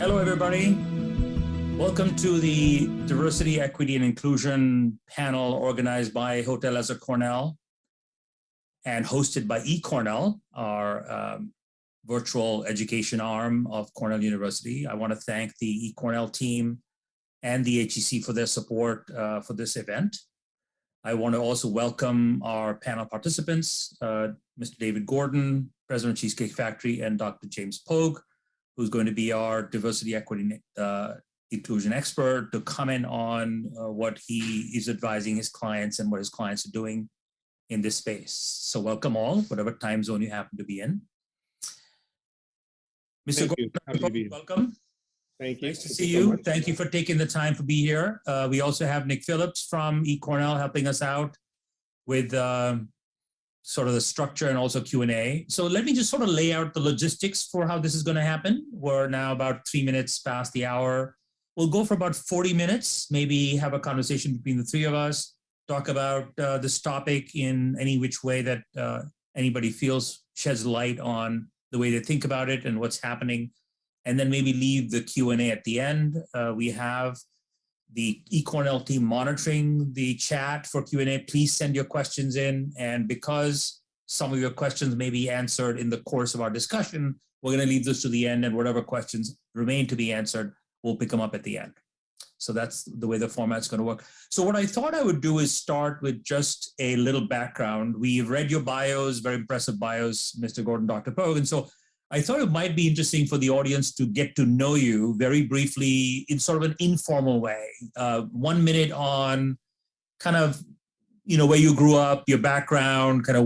Hello, everybody. Welcome to the Diversity, Equity, and Inclusion panel organized by Hotel Ezra Cornell and hosted by eCornell, our virtual education arm of Cornell University. I want to thank the eCornell team and the HEC for their support for this event. I want to also welcome our panel participants, Mr. David Gordon, President of Cheesecake Factory, and Dr. James Pogue, who's going to be our diversity, equity, inclusion expert to comment on what he is advising his clients and what his clients are doing in this space. So welcome all, whatever time zone you happen to be in. Mr. Gordon, welcome. Thank you. Nice to see you. Thank you for taking the time to be here. We also have Nick Phillips from eCornell helping us out with sort of the structure and also Q&A. So let me just sort of lay out the logistics for how this is going to happen. We're now about 3 minutes past the hour. We'll go for about 40 minutes, maybe have a conversation between the three of us, talk about this topic in any which way that anybody feels sheds light on the way they think about it and what's happening, and then maybe leave the Q&A at the end. We have the eCornell team monitoring the chat for Q&A. Please send your questions in. And because some of your questions may be answered in the course of our discussion, we're going to leave this to the end, and whatever questions remain to be answered, we'll pick them up at the end. So that's the way the format's going to work. So what I thought I would do is start with just a little background. We've read your bios, very impressive bios, Mr. Gordon, Dr. Pogue. And so I thought it might be interesting for the audience to get to know you very briefly in sort of an informal way. 1 minute on kind of, where you grew up, your background, kind of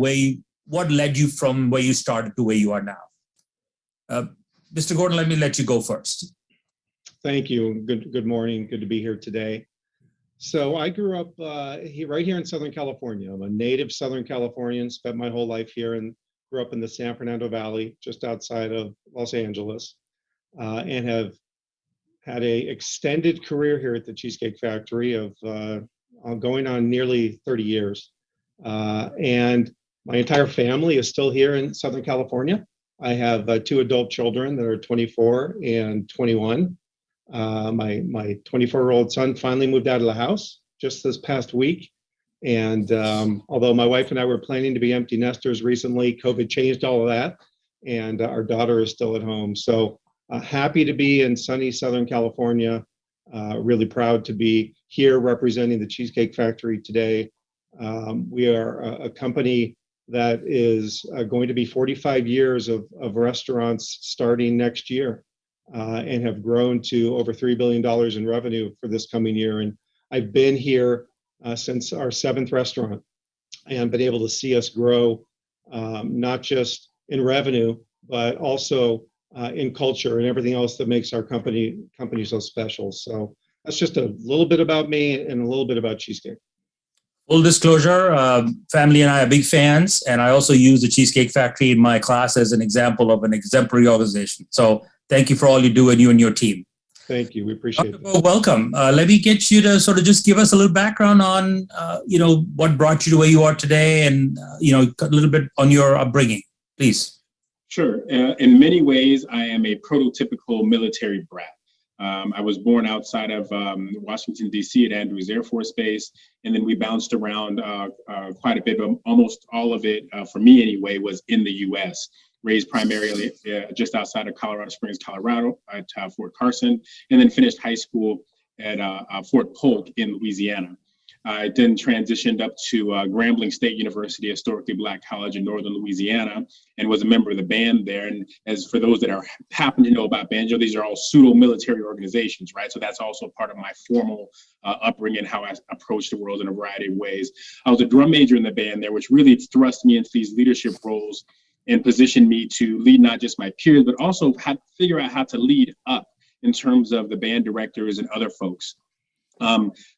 what led you from where you started to where you are now. Mr. Gordon, let me let you go first. Thank you. Good morning. Good to be here today. So I grew up right here in Southern California. I'm a native Southern Californian, spent my whole life here and grew up in the San Fernando Valley, just outside of Los Angeles, and have had an extended career here at the Cheesecake Factory of going on nearly 30 years. And my entire family is still here in Southern California. I have 2 adult children that are 24 and 21. My 24-year-old son finally moved out of the house just this past week. And although my wife and I were planning to be empty nesters recently, COVID changed all of that, and our daughter is still at home. So happy to be in sunny Southern California. Really proud to be here representing the Cheesecake Factory today. We are a company that is going to be 45 years of restaurants starting next year, and have grown to over $3 billion in revenue for this coming year. And I've been here since our 7th restaurant, and been able to see us grow, not just in revenue, but also in culture and everything else that makes our company so special. So that's just a little bit about me and a little bit about Cheesecake. Full disclosure, family and I are big fans, and I also use the Cheesecake Factory in my class as an example of an exemplary organization. So thank you for all you do, and you and your team. Thank you. We appreciate it. Welcome. Let me get you to sort of just give us a little background on, what brought you to where you are today, and, a little bit on your upbringing, please. Sure. In many ways, I am a prototypical military brat. I was born outside of Washington, D.C. at Andrews Air Force Base, and then we bounced around quite a bit, but almost all of it, for me anyway, was in the U.S. Raised primarily just outside of Colorado Springs, Colorado, at Fort Carson, and then finished high school at Fort Polk in Louisiana. I then transitioned up to Grambling State University, a historically Black college in northern Louisiana, and was a member of the band there. And as for those that happen to know about banjo, these are all pseudo-military organizations, right? So that's also part of my formal upbringing, how I approach the world in a variety of ways. I was a drum major in the band there, which really thrust me into these leadership roles and positioned me to lead not just my peers, but also figure out how to lead up in terms of the band directors and other folks.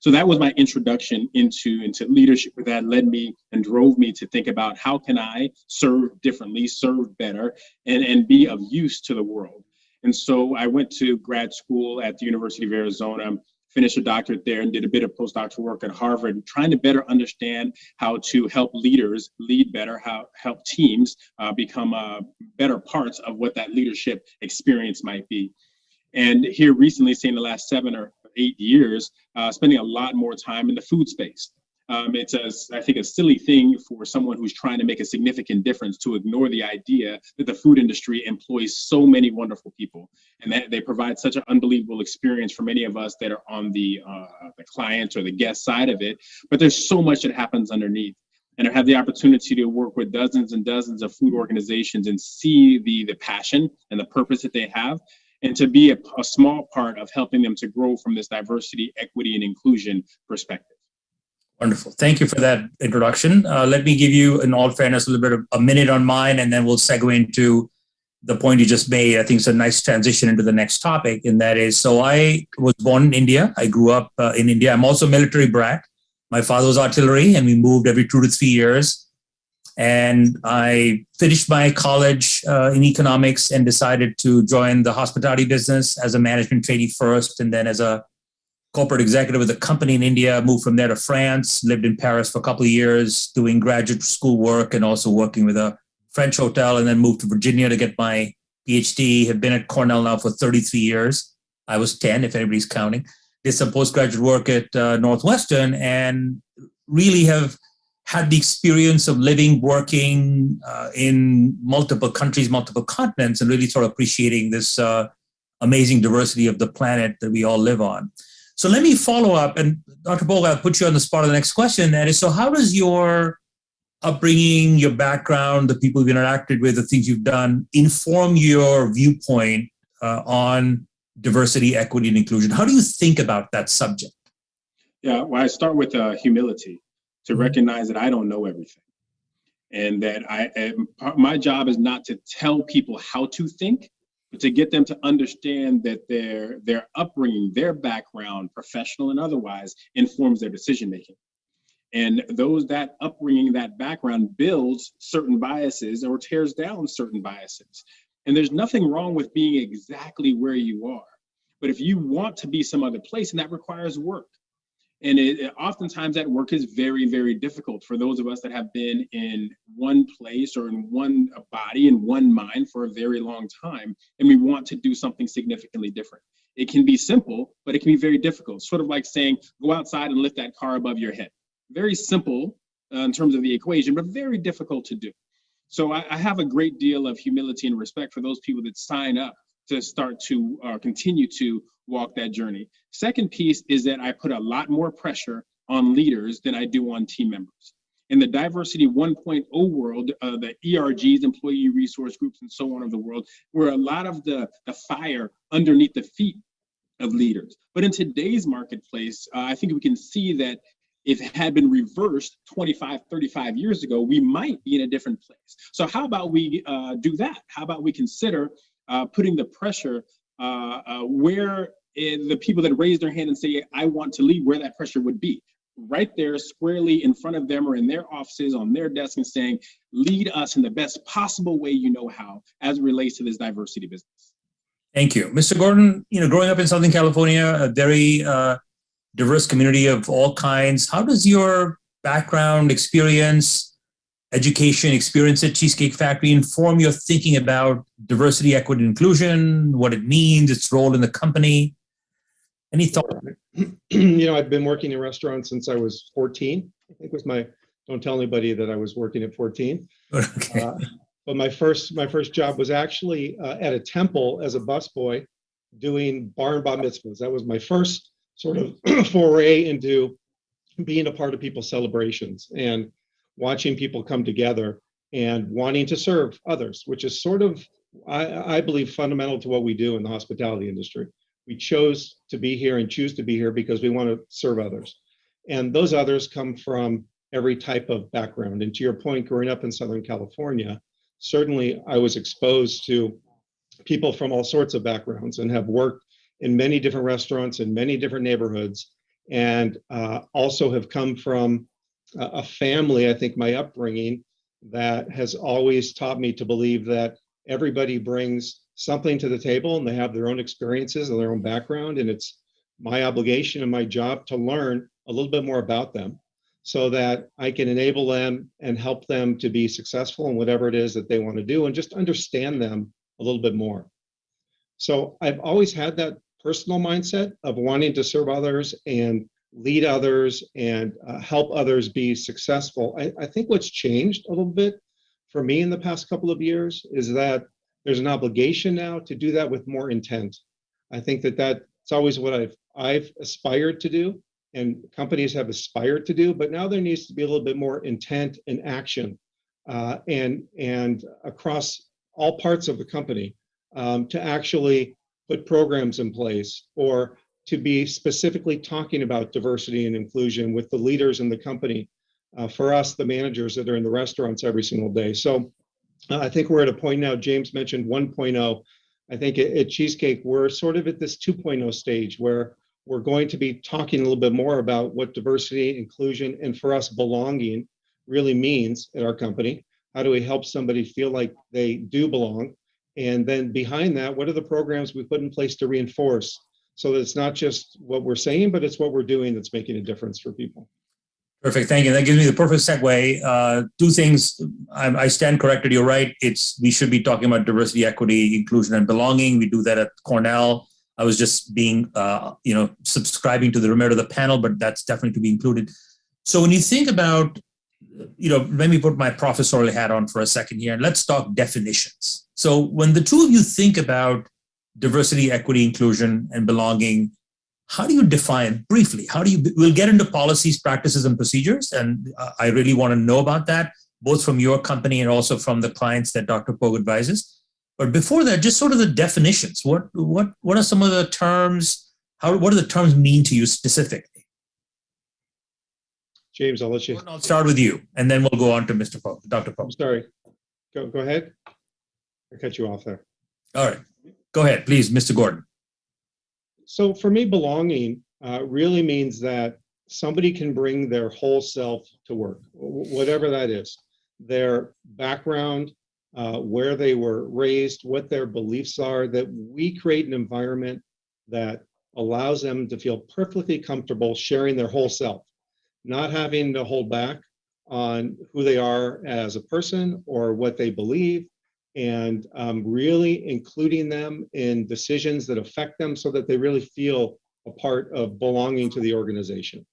So that was my introduction into leadership. That led me and drove me to think about how can I serve differently, serve better, and be of use to the world. And so I went to grad school at the University of Arizona, finished a doctorate there, and did a bit of postdoctoral work at Harvard, trying to better understand how to help leaders lead better, how help teams become better parts of what that leadership experience might be. And here recently, say in the last 7 or 8 years, spending a lot more time in the food space. It's I think, a silly thing for someone who's trying to make a significant difference to ignore the idea that the food industry employs so many wonderful people, and that they provide such an unbelievable experience for many of us that are on the client or the guest side of it. But there's so much that happens underneath. And I have the opportunity to work with dozens and dozens of food organizations and see the passion and the purpose that they have, and to be a small part of helping them to grow from this diversity, equity, and inclusion perspective. Wonderful. Thank you for that introduction. Let me give you, in all fairness, a little bit of a minute on mine, and then we'll segue into the point you just made. I think it's a nice transition into the next topic, and that is, so I was born in India. I grew up in India. I'm also a military brat. My father was artillery, and we moved every 2 to 3 years. And I finished my college in economics and decided to join the hospitality business as a management trainee first, and then as a corporate executive with a company in India, moved from there to France, lived in Paris for a couple of years, doing graduate school work and also working with a French hotel, and then moved to Virginia to get my PhD. Have been at Cornell now for 33 years. I was 10, if anybody's counting. Did some postgraduate work at Northwestern, and really have had the experience of living, working in multiple countries, multiple continents, and really sort of appreciating this amazing diversity of the planet that we all live on. So let me follow up, and Dr. Bogle, I'll put you on the spot of the next question. That is, so how does your upbringing, your background, the people you've interacted with, the things you've done, inform your viewpoint on diversity, equity, and inclusion? How do you think about that subject? Yeah, well, I start with humility, to recognize that I don't know everything, and that my job is not to tell people how to think, but to get them to understand that their upbringing, their background, professional and otherwise, informs their decision making. And that upbringing, that background builds certain biases or tears down certain biases. And there's nothing wrong with being exactly where you are. But if you want to be some other place, and that requires work. And oftentimes that work is very, very difficult for those of us that have been in one place or in one body, in one mind for a very long time, and we want to do something significantly different. It can be simple, but it can be very difficult. Sort of like saying, go outside and lift that car above your head. Very simple in terms of the equation, but very difficult to do. So I have a great deal of humility and respect for those people that sign up to start to continue to walk that journey. Second piece is that I put a lot more pressure on leaders than I do on team members. In the diversity 1.0 world, the ERGs, employee resource groups, and so on of the world, where a lot of the fire underneath the feet of leaders. But in today's marketplace, I think we can see that if it had been reversed 25, 35 years ago, we might be in a different place. So how about we do that? How about we consider putting the pressure where the people that raise their hand and say, I want to lead, where that pressure would be. Right there, squarely in front of them or in their offices, on their desk, and saying, lead us in the best possible way you know how, as it relates to this diversity business. Thank you. Mr. Gordon, growing up in Southern California, a very diverse community of all kinds, how does your background, experience, education, experience at Cheesecake Factory inform your thinking about diversity, equity, and inclusion, what it means, its role in the company? Any thoughts? I've been working in restaurants since I was 14. I think don't tell anybody that I was working at 14. Okay. But my first job was actually at a temple as a busboy doing bar and bat mitzvahs. That was my first sort of foray into being a part of people's celebrations and watching people come together and wanting to serve others, which is sort of, I believe, fundamental to what we do in the hospitality industry. We chose to be here and choose to be here because we want to serve others. And those others come from every type of background. And to your point, growing up in Southern California, certainly I was exposed to people from all sorts of backgrounds and have worked in many different restaurants in many different neighborhoods, and also have come from a family, I think my upbringing, that has always taught me to believe that everybody brings something to the table and they have their own experiences and their own background. And it's my obligation and my job to learn a little bit more about them so that I can enable them and help them to be successful in whatever it is that they want to do, and just understand them a little bit more. So I've always had that personal mindset of wanting to serve others and lead others and help others be successful. I think what's changed a little bit for me in the past couple of years is that there's an obligation now to do that with more intent. I think that that's always what I've aspired to do, and companies have aspired to do, but now there needs to be a little bit more intent and action, and across all parts of the company, to actually put programs in place or to be specifically talking about diversity and inclusion with the leaders in the company. For us, the managers that are in the restaurants every single day. So I think we're at a point now. James mentioned 1.0. I think at Cheesecake, we're sort of at this 2.0 stage where we're going to be talking a little bit more about what diversity, inclusion, and for us, belonging really means at our company. How do we help somebody feel like they do belong? And then behind that, what are the programs we put in place to reinforce so that it's not just what we're saying, but it's what we're doing that's making a difference for people? Perfect. Thank you. That gives me the perfect segue. Two things. I stand corrected. You're right. We should be talking about diversity, equity, inclusion, and belonging. We do that at Cornell. I was just being, subscribing to the remainder of the panel, but that's definitely to be included. So when you think about, let me put my professorial hat on for a second here, and let's talk definitions. So when the two of you think about diversity, equity, inclusion, and belonging, how do you define briefly? We'll get into policies, practices, and procedures. And I really want to know about that, both from your company and also from the clients that Dr. Pogue advises. But before that, just sort of the definitions. What are some of the terms? What do the terms mean to you specifically? James, I'll let you. I'll start with you, and then we'll go on to Mr. Pogue, Dr. Pogue. I'm sorry. Go ahead. I cut you off there. All right. Go ahead, please, Mr. Gordon. So for me, belonging really means that somebody can bring their whole self to work, whatever that is, their background, where they were raised, what their beliefs are, that we create an environment that allows them to feel perfectly comfortable sharing their whole self, not having to hold back on who they are as a person or what they believe, and really including them in decisions that affect them so that they really feel a part of belonging to the organization.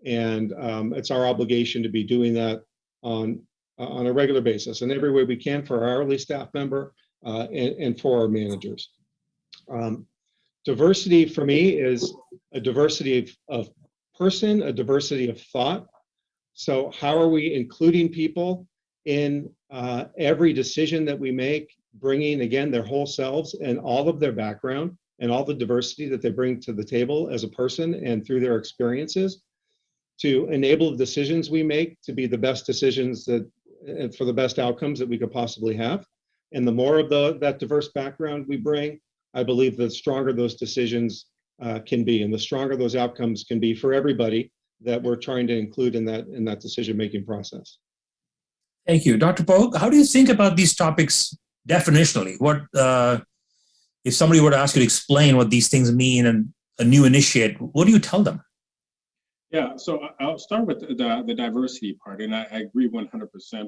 And it's our obligation to be doing that on a regular basis and every way we can for our hourly staff member and for our managers. Diversity for me is a diversity of person, a diversity of thought. So how are we including people in every decision that we make, bringing, again, their whole selves and all of their background and all the diversity that they bring to the table as a person and through their experiences to enable the decisions we make to be the best decisions that for the best outcomes that we could possibly have. And the more of that diverse background we bring, I believe the stronger those decisions can be and the stronger those outcomes can be for everybody that we're trying to include in that decision-making process. Thank you. Dr. Pogue, how do you think about these topics definitionally? What if somebody were to ask you to explain what these things mean and a new initiate, what do you tell them? Yeah, so I'll start with the diversity part, and I agree 100%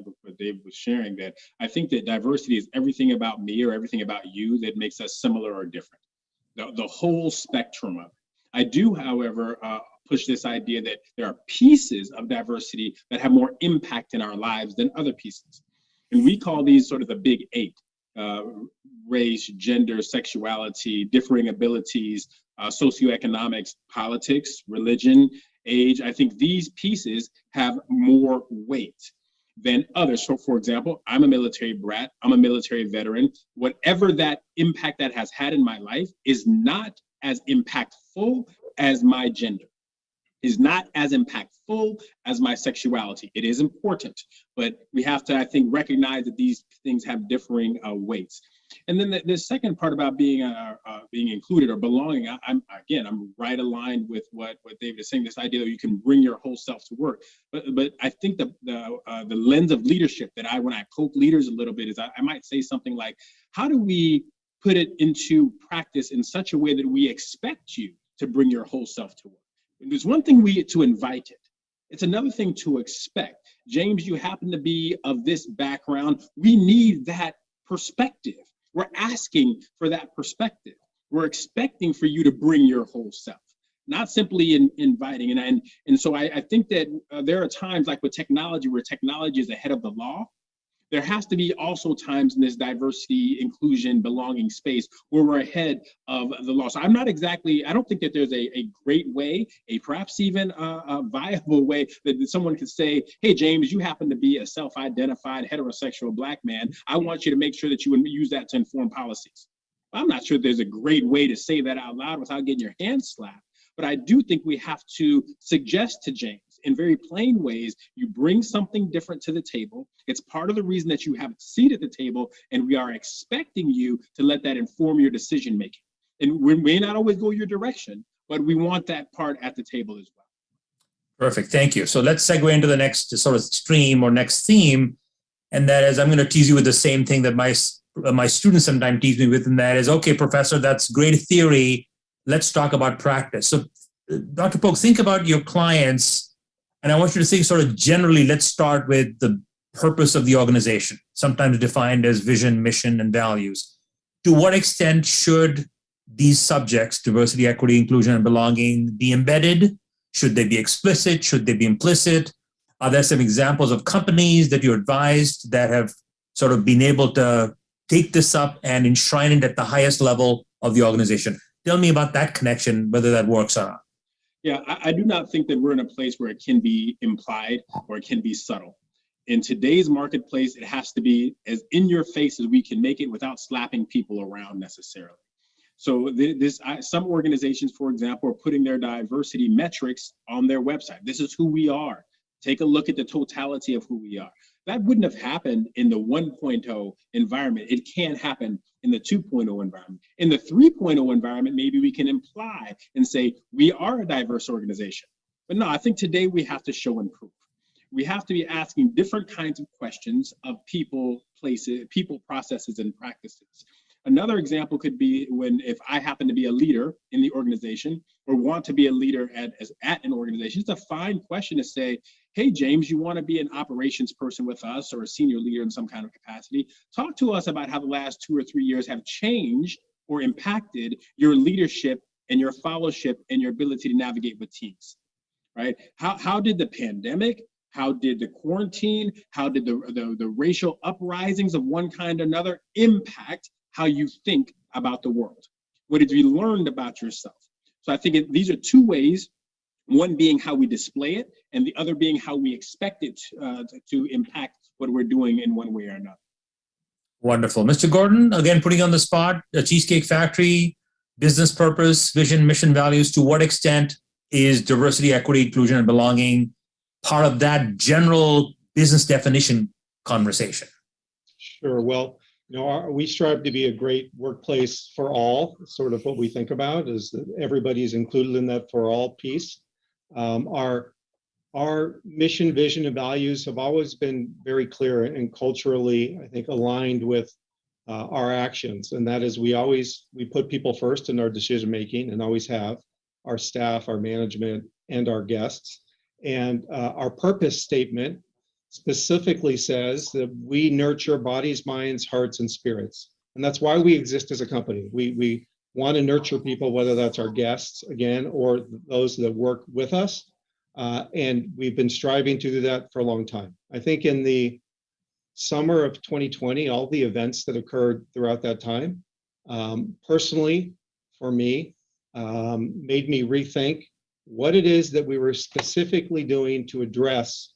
with what Dave was sharing, that I think that diversity is everything about me or everything about you that makes us similar or different, the whole spectrum of it. I do, however, push this idea that there are pieces of diversity that have more impact in our lives than other pieces. And we call these sort of the big eight: race, gender, sexuality, differing abilities, socioeconomics, politics, religion, age. I think these pieces have more weight than others. So for example, I'm a military brat, I'm a military veteran. Whatever that impact that has had in my life is not as impactful as my gender, is not as impactful as my sexuality. It is important, but we have to, I think, recognize that these things have differing weights. And then the second part about being included or belonging, I'm right aligned with what David is saying. This idea that you can bring your whole self to work, but I think the lens of leadership that when I coach leaders a little bit is I might say something like, how do we put it into practice in such a way that we expect you to bring your whole self to work? And there's one thing to invite it. It's another thing to expect. James, you happen to be of this background. We need that perspective. We're asking for that perspective. We're expecting for you to bring your whole self, not simply inviting. And so I think that there are times like with technology where technology is ahead of the law. There has to be also times in this diversity, inclusion, belonging space where we're ahead of the law. So I don't think that there's a great way, perhaps even a viable way that someone could say, hey, James, you happen to be a self-identified heterosexual Black man. I want you to make sure that you use that to inform policies. I'm not sure there's a great way to say that out loud without getting your hands slapped. But I do think we have to suggest to James in very plain ways, you bring something different to the table. It's part of the reason that you have a seat at the table, and we are expecting you to let that inform your decision making. And we may not always go your direction, but we want that part at the table as well. Perfect, thank you. So let's segue into the next sort of stream or next theme, and that is I'm going to tease you with the same thing that my students sometimes tease me with, and that is, okay, professor, that's great theory. Let's talk about practice. So Dr. Polk, think about your clients, and I want you to think sort of generally. Let's start with the purpose of the organization, sometimes defined as vision, mission, and values. To what extent should these subjects, diversity, equity, inclusion, and belonging, be embedded? Should they be explicit? Should they be implicit? Are there some examples of companies that you advised that have sort of been able to take this up and enshrine it at the highest level of the organization? Tell me about that connection, whether that works or not. Yeah, I do not think that we're in a place where it can be implied or it can be subtle. In today's marketplace, it has to be as in your face as we can make it without slapping people around necessarily. So some organizations, for example, are putting their diversity metrics on their website. This is who we are. Take a look at the totality of who we are. That wouldn't have happened in the 1.0 environment. It can happen in the 2.0 environment. In the 3.0 environment, maybe we can imply and say, we are a diverse organization. But no, I think today we have to show and prove. We have to be asking different kinds of questions of people, places, people, processes, and practices. Another example could be if I happen to be a leader in the organization or want to be a leader at an organization. It's a fine question to say, hey, James, you want to be an operations person with us or a senior leader in some kind of capacity? Talk to us about how the last 2 or 3 years have changed or impacted your leadership and your fellowship and your ability to navigate with teams, right? How did the pandemic, how did the quarantine, how did the racial uprisings of one kind or another impact how you think about the world? What did you learn about yourself? So I think these are two ways, one being how we display it, and the other being how we expect it to impact what we're doing in one way or another. Wonderful. Mr. Gordon, again, putting you on the spot, the Cheesecake Factory, business purpose, vision, mission, values, to what extent is diversity, equity, inclusion, and belonging part of that general business definition conversation? Sure. Well, we strive to be a great workplace for all. Sort of what we think about is that everybody's included in that for all piece. Our mission, vision, and values have always been very clear and culturally, I think, aligned with our actions. And that is we put people first in our decision making and always have, our staff, our management, and our guests. And our purpose statement specifically says that we nurture bodies, minds, hearts, and spirits. And that's why we exist as a company. We want to nurture people, whether that's our guests, again, or those that work with us. And we've been striving to do that for a long time. I think in the summer of 2020, all the events that occurred throughout that time, personally, for me, made me rethink what it is that we were specifically doing to address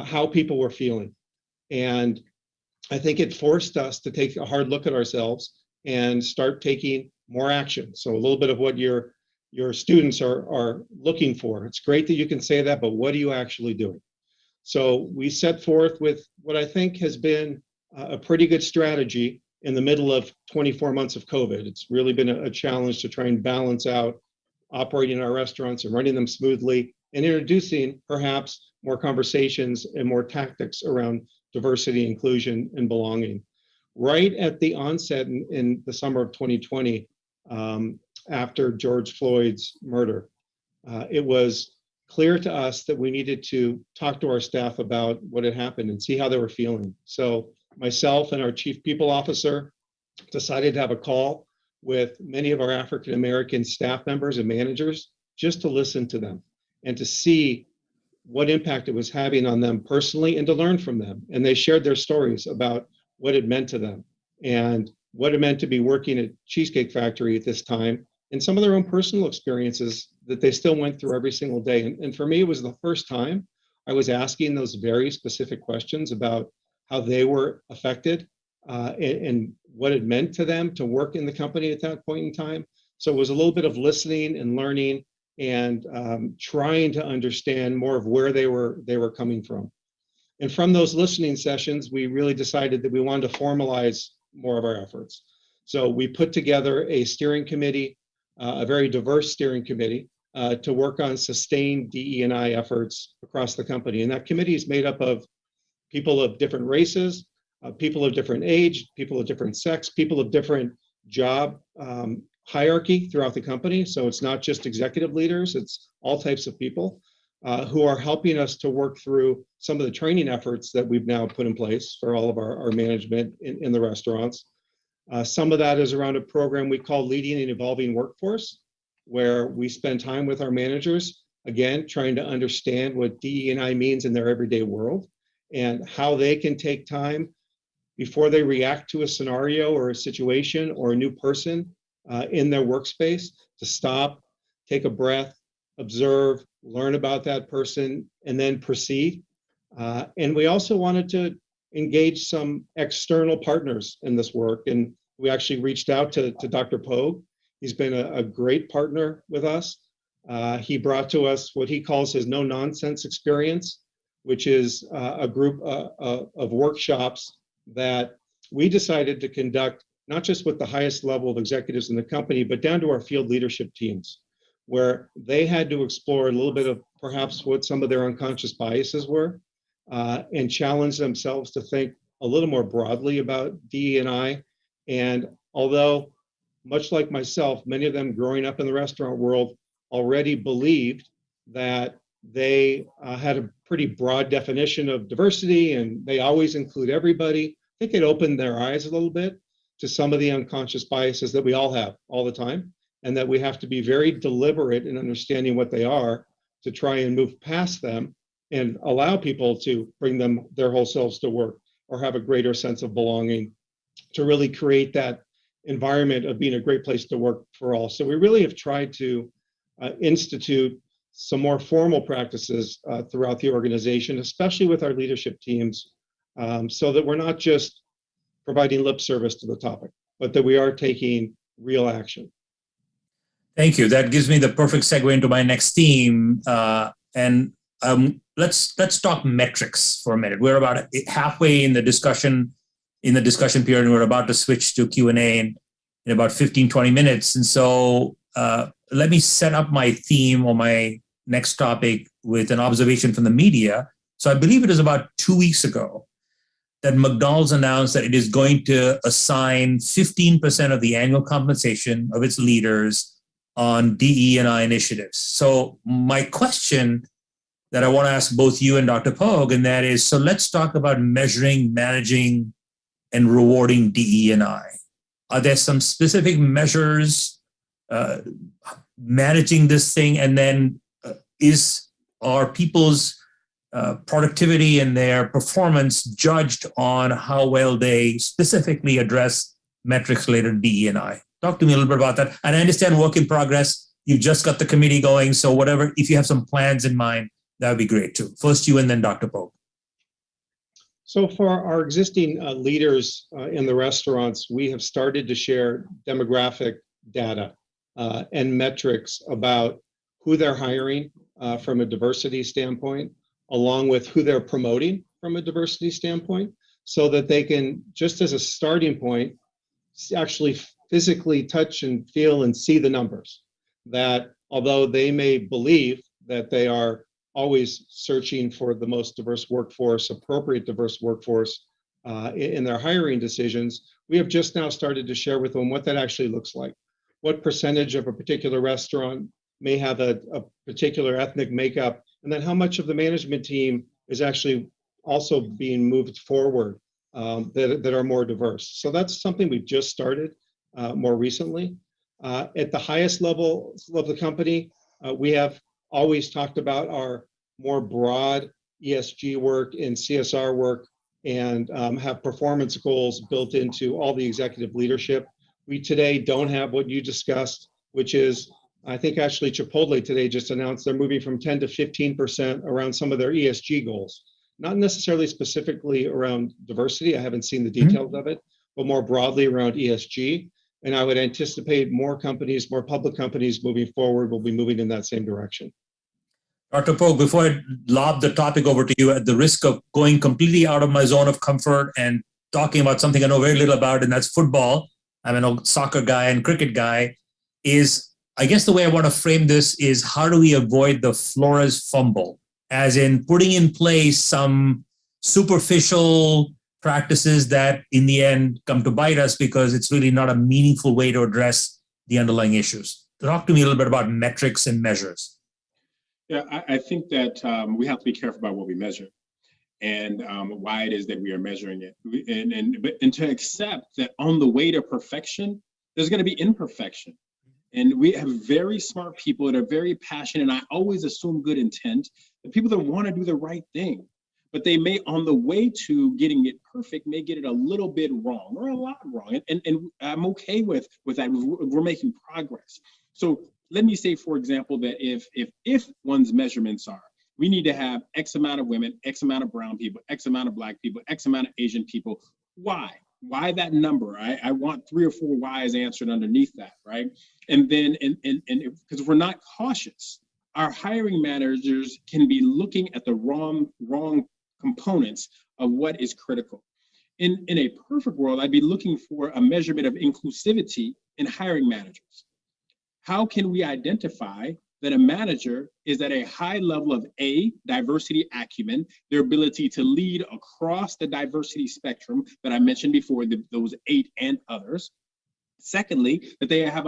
how people were feeling. And I think it forced us to take a hard look at ourselves and start taking more action. So a little bit of what your students are looking for. It's great that you can say that, but what are you actually doing? So we set forth with what I think has been a pretty good strategy in the middle of 24 months of COVID. It's really been a challenge to try and balance out operating our restaurants and running them smoothly and introducing perhaps more conversations and more tactics around diversity, inclusion, and belonging. Right at the onset in the summer of 2020, after George Floyd's murder, it was clear to us that we needed to talk to our staff about what had happened and see how they were feeling. So myself and our chief people officer decided to have a call with many of our African American staff members and managers just to listen to them and to see what impact it was having on them personally and to learn from them. And they shared their stories about what it meant to them and what it meant to be working at Cheesecake Factory at this time and some of their own personal experiences that they still went through every single day. And for me, it was the first time I was asking those very specific questions about how they were affected and what it meant to them to work in the company at that point in time. So it was a little bit of listening and learning and trying to understand more of where they were coming from. And from those listening sessions, we really decided that we wanted to formalize more of our efforts. So we put together a steering committee, a very diverse steering committee, to work on sustained DE&I efforts across the company. And that committee is made up of people of different races, people of different age, people of different sex, people of different job hierarchy throughout the company. So it's not just executive leaders, it's all types of people who are helping us to work through some of the training efforts that we've now put in place for all of our management in the restaurants. Some of that is around a program we call Leading an Evolving Workforce, where we spend time with our managers, again, trying to understand what DE&I means in their everyday world and how they can take time before they react to a scenario or a situation or a new person in their workspace to stop, take a breath, observe, learn about that person, and then proceed. And we also wanted to engage some external partners in this work. And we actually reached out to Dr. Pogue. He's been a great partner with us. He brought to us what he calls his no-nonsense experience, which is a group of workshops that we decided to conduct, not just with the highest level of executives in the company, but down to our field leadership teams, where they had to explore a little bit of perhaps what some of their unconscious biases were and challenge themselves to think a little more broadly about DE&I. And although, much like myself, many of them growing up in the restaurant world already believed that they had a pretty broad definition of diversity and they always include everybody, I think it opened their eyes a little bit to some of the unconscious biases that we all have all the time, and that we have to be very deliberate in understanding what they are to try and move past them and allow people to bring their whole selves to work or have a greater sense of belonging to really create that environment of being a great place to work for all. So we really have tried to institute some more formal practices throughout the organization, especially with our leadership teams, so that we're not just providing lip service to the topic, but that we are taking real action. Thank you. That gives me the perfect segue into my next theme. Let's talk metrics for a minute. We're about halfway in the discussion period, and we're about to switch to Q&A in about 15, 20 minutes. And so let me set up my theme or my next topic with an observation from the media. So I believe it was about 2 weeks ago that McDonald's announced that it is going to assign 15% of the annual compensation of its leaders on DE&I initiatives. So my question that I want to ask both you and Dr. Pogue, and that is, so let's talk about measuring, managing, and rewarding DE&I. Are there some specific measures managing this thing? And then are people's productivity and their performance judged on how well they specifically address metrics related to DE&I? Talk to me a little bit about that. And I understand work in progress. You just got the committee going. So whatever, if you have some plans in mind, that would be great too. First you and then Dr. Pogue. So for our existing leaders in the restaurants, we have started to share demographic data and metrics about who they're hiring from a diversity standpoint, along with who they're promoting from a diversity standpoint, so that they can, just as a starting point, actually physically touch and feel and see the numbers. That although they may believe that they are always searching for the most diverse workforce, appropriate diverse workforce in their hiring decisions, we have just now started to share with them what that actually looks like. What percentage of a particular restaurant may have a particular ethnic makeup, and then how much of the management team is actually also being moved forward that are more diverse. So that's something we've just started more recently. At the highest level of the company, we have always talked about our more broad ESG work and CSR work, and have performance goals built into all the executive leadership. We today don't have what you discussed, which is, I think actually Chipotle today just announced they're moving from 10 to 15% around some of their ESG goals. Not necessarily specifically around diversity, I haven't seen the details of it, but more broadly around ESG. And I would anticipate more companies, more public companies moving forward will be moving in that same direction. Dr. Pogue, before I lob the topic over to you, at the risk of going completely out of my zone of comfort and talking about something I know very little about, and that's football. I'm a soccer guy and cricket guy. I guess the way I want to frame this is, how do we avoid the Flores fumble? As in putting in place some superficial practices that in the end come to bite us because it's really not a meaningful way to address the underlying issues. Talk to me a little bit about metrics and measures. Yeah, I think that we have to be careful about what we measure and why it is that we are measuring it. And to accept that on the way to perfection, there's going to be imperfection. And we have very smart people that are very passionate, and I always assume good intent, the people that want to do the right thing, but they may, on the way to getting it perfect, may get it a little bit wrong or a lot wrong. And I'm okay with that. We're making progress. So let me say, for example, that if one's measurements are, we need to have X amount of women, X amount of brown people, X amount of Black people, X amount of Asian people. Why? Why that number? I want 3 or 4 whys answered underneath that, right? And then, because if we're not cautious, our hiring managers can be looking at the wrong components of what is critical. In a perfect world, I'd be looking for a measurement of inclusivity in hiring managers. How can we identify that a manager is at a high level of diversity acumen, their ability to lead across the diversity spectrum that I mentioned before, those 8 and others. Secondly, that they have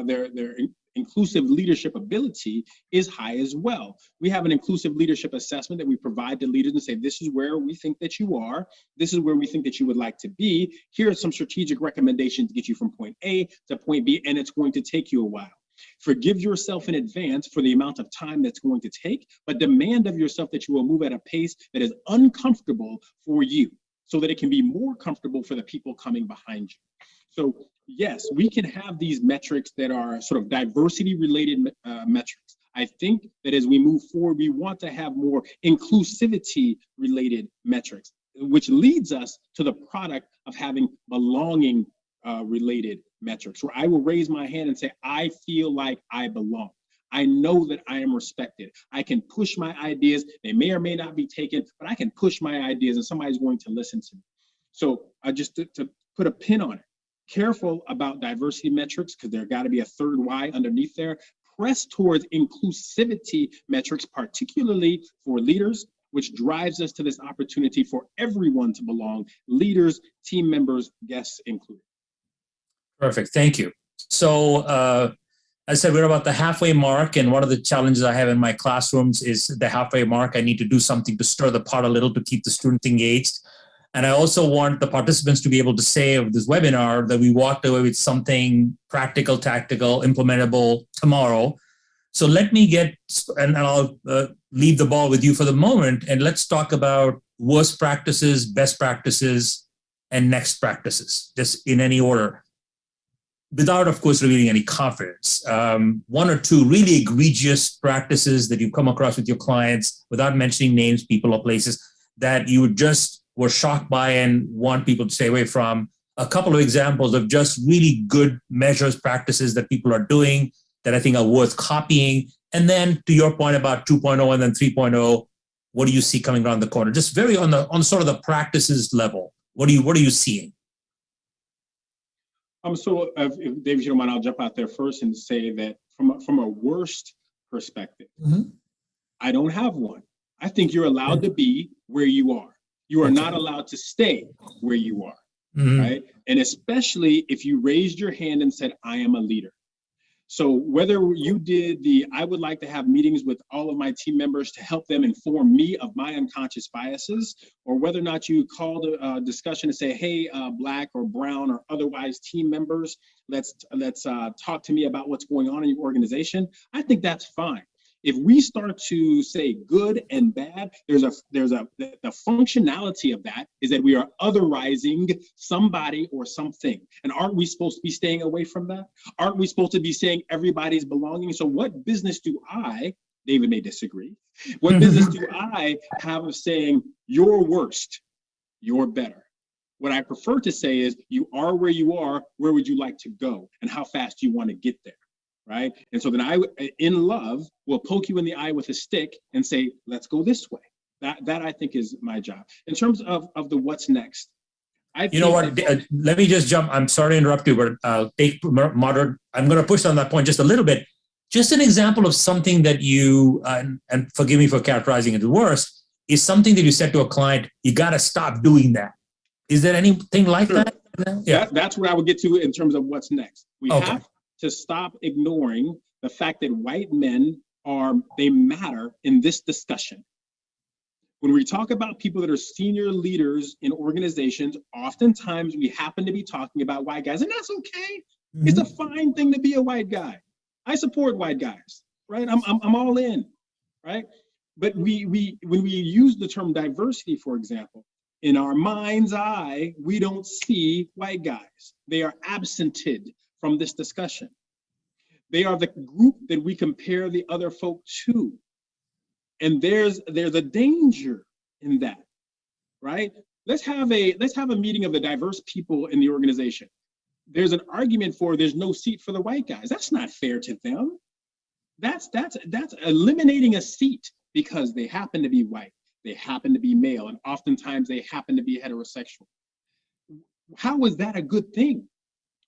their inclusive leadership ability is high as well. We have an inclusive leadership assessment that we provide to leaders and say, this is where we think that you are. This is where we think that you would like to be. Here are some strategic recommendations to get you from point A to point B, and it's going to take you a while. Forgive yourself in advance for the amount of time that's going to take, but demand of yourself that you will move at a pace that is uncomfortable for you so that it can be more comfortable for the people coming behind you. So yes, we can have these metrics that are sort of diversity related metrics. I think that as we move forward, we want to have more inclusivity related metrics, which leads us to the product of having belonging related metrics, where I will raise my hand and say, I feel like I belong. I know that I am respected. I can push my ideas. They may or may not be taken, but I can push my ideas and somebody's going to listen to me. So just to put a pin on it, careful about diversity metrics, because there got to be a third Y underneath there. Press towards inclusivity metrics, particularly for leaders, which drives us to this opportunity for everyone to belong, leaders, team members, guests included. Perfect. Thank you. So as I said, we're about the halfway mark, and one of the challenges I have in my classrooms is the halfway mark. I need to do something to stir the pot a little to keep the students engaged. And I also want the participants to be able to say of this webinar that we walked away with something practical, tactical, implementable tomorrow. So let me and I'll leave the ball with you for the moment, and let's talk about worst practices, best practices, and next practices, just in any order, without, of course, revealing any confidence. 1 or 2 really egregious practices that you've come across with your clients, without mentioning names, people, or places, that you were shocked by and want people to stay away from. A couple of examples of just really good measures, practices that people are doing that I think are worth copying. And then to your point about 2.0 and then 3.0, what do you see coming around the corner? Just very on sort of the practices level. What are you seeing? So if David, you don't mind, I'll jump out there first and say that from a worst perspective, I don't have one. I think you're allowed to be where you are. You are not allowed to stay where you are, right? And especially if you raised your hand and said, I am a leader. So whether you did I would like to have meetings with all of my team members to help them inform me of my unconscious biases, or whether or not you called a discussion to say, hey, Black or brown or otherwise team members, let's talk to me about what's going on in your organization, I think that's fine. If we start to say good and bad, the functionality of that is that we are otherizing somebody or something. And aren't we supposed to be staying away from that? Aren't we supposed to be saying everybody's belonging? So what business do David may disagree, what business do I have of saying you're worst, you're better? What I prefer to say is you are where you are, where would you like to go? And how fast do you want to get there? Right? And so then I, in love, will poke you in the eye with a stick and say, let's go this way. That I think is my job. In terms of the what's next. You know what, let me just jump. I'm sorry to interrupt you, but I'll take moderate. I'm going to push on that point just a little bit. Just an example of something that you, and forgive me for characterizing it worse, is something that you said to a client, you got to stop doing that. Is there anything like that? Yeah. That's where I would get to in terms of what's next. We have to stop ignoring the fact that white men they matter in this discussion. When we talk about people that are senior leaders in organizations, oftentimes we happen to be talking about white guys, and that's okay. Mm-hmm. It's a fine thing to be a white guy. I support white guys, right? I'm all in, right? But when we use the term diversity, for example, in our mind's eye, we don't see white guys. They are absented from this discussion. They are the group that we compare the other folk to. And there's a danger in that, right? Let's have a meeting of the diverse people in the organization. There's an argument for there's no seat for the white guys. That's not fair to them. That's eliminating a seat because they happen to be white, they happen to be male, and oftentimes they happen to be heterosexual. How is that a good thing?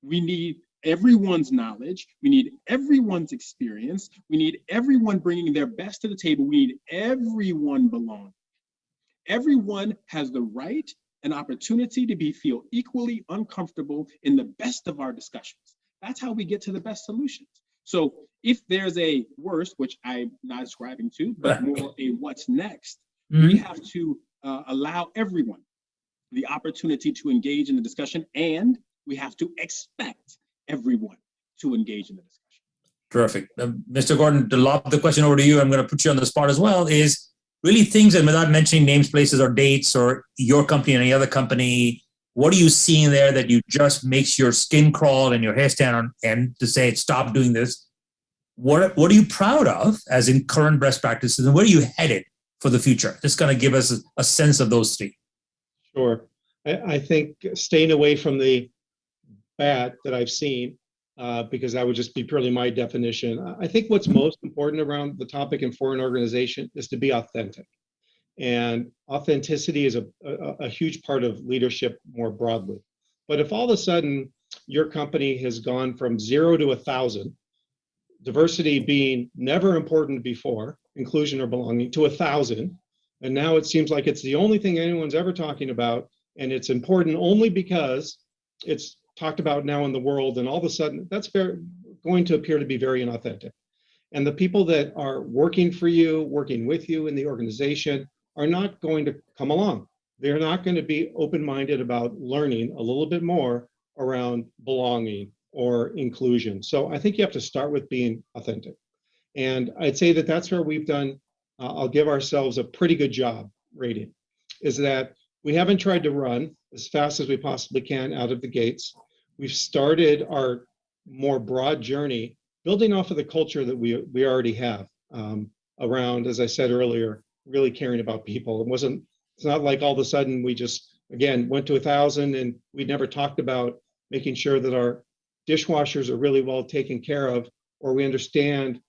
We need everyone's knowledge. We need everyone's experience. We need everyone bringing their best to the table. We need everyone belonging. Everyone has the right and opportunity to feel equally uncomfortable in the best of our discussions. That's how we get to the best solutions. So if there's a worst, which I'm not ascribing to, but more a what's next, we have to allow everyone the opportunity to engage in the discussion, and we have to expect everyone to engage in the discussion. Terrific. Mr. Gordon, to lob the question over to you, I'm going to put you on the spot as well, is really things, and without mentioning names, places, or dates, or your company or any other company, what are you seeing there that you just makes your skin crawl and your hair stand on end to say, stop doing this? What are you proud of as in current best practices, and where are you headed for the future? Just kind of give us a sense of those three. Sure. I think staying away from the bad that I've seen, because that would just be purely my definition. I think what's most important around the topic in foreign organization is to be authentic. And authenticity is a huge part of leadership more broadly. But if all of a sudden your company has gone from 0 to 1,000, diversity being never important before, inclusion or belonging, to 1,000, and now it seems like it's the only thing anyone's ever talking about, and it's important only because it's talked about now in the world, and all of a sudden that's going to appear to be very inauthentic. And the people that are working for you, working with you in the organization, are not going to come along. They're not going to be open-minded about learning a little bit more around belonging or inclusion. So I think you have to start with being authentic. And I'd say that that's where we've done, I'll give ourselves a pretty good job rating, is that we haven't tried to run as fast as we possibly can out of the gates. We've started our more broad journey building off of the culture that we already have around, as I said earlier, really caring about people. It's not like all of a sudden we just, again, went to 1,000 and we never talked about making sure that our dishwashers are really well taken care of, or we understand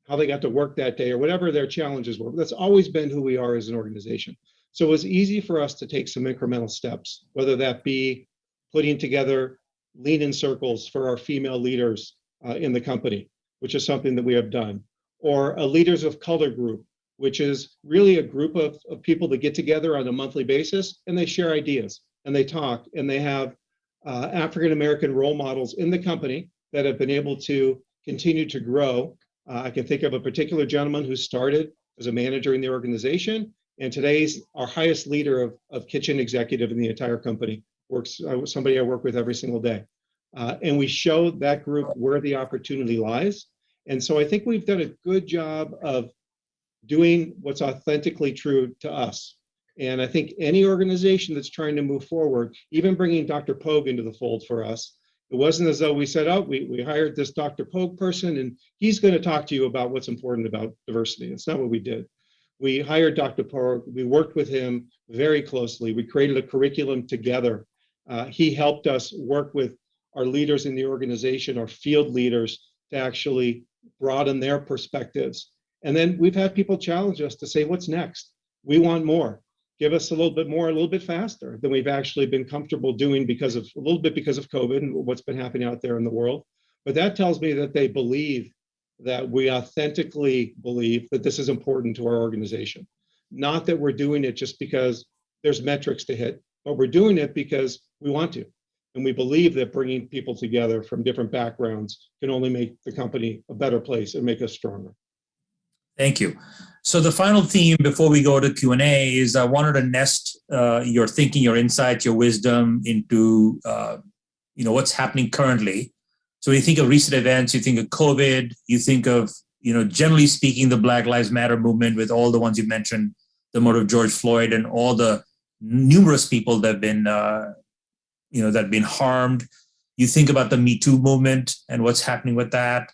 how they got to work that day, or whatever their challenges were. That's always been who we are as an organization. So it was easy for us to take some incremental steps, whether that be putting together lean-in circles for our female leaders in the company, which is something that we have done, or a Leaders of Color group, which is really a group of people that get together on a monthly basis, and they share ideas, and they talk, and they have African-American role models in the company that have been able to continued to grow. I can think of a particular gentleman who started as a manager in the organization, and today's our highest leader of kitchen executive in the entire company. Works somebody I work with every single day. And we show that group where the opportunity lies. And so I think we've done a good job of doing what's authentically true to us. And I think any organization that's trying to move forward, even bringing Dr. Pogue into the fold for us, it wasn't as though we said, oh, we hired this Dr. Pogue person and he's going to talk to you about what's important about diversity. It's not what we did. We hired Dr. Pogue. We worked with him very closely. We created a curriculum together. He helped us work with our leaders in the organization, our field leaders, to actually broaden their perspectives. And then we've had people challenge us to say, what's next? We want more. Give us a little bit more, a little bit faster than we've actually been comfortable doing because of COVID and what's been happening out there in the world. But that tells me that they believe that we authentically believe that this is important to our organization. Not that we're doing it just because there's metrics to hit, but we're doing it because we want to. And we believe that bringing people together from different backgrounds can only make the company a better place and make us stronger. Thank you. So the final theme before we go to Q&A is I wanted to nest your thinking, your insights, your wisdom into what's happening currently. So when you think of recent events, you think of COVID, you think of, generally speaking, the Black Lives Matter movement with all the ones you mentioned, the murder of George Floyd and all the numerous people that have been, that have been harmed. You think about the Me Too movement and what's happening with that.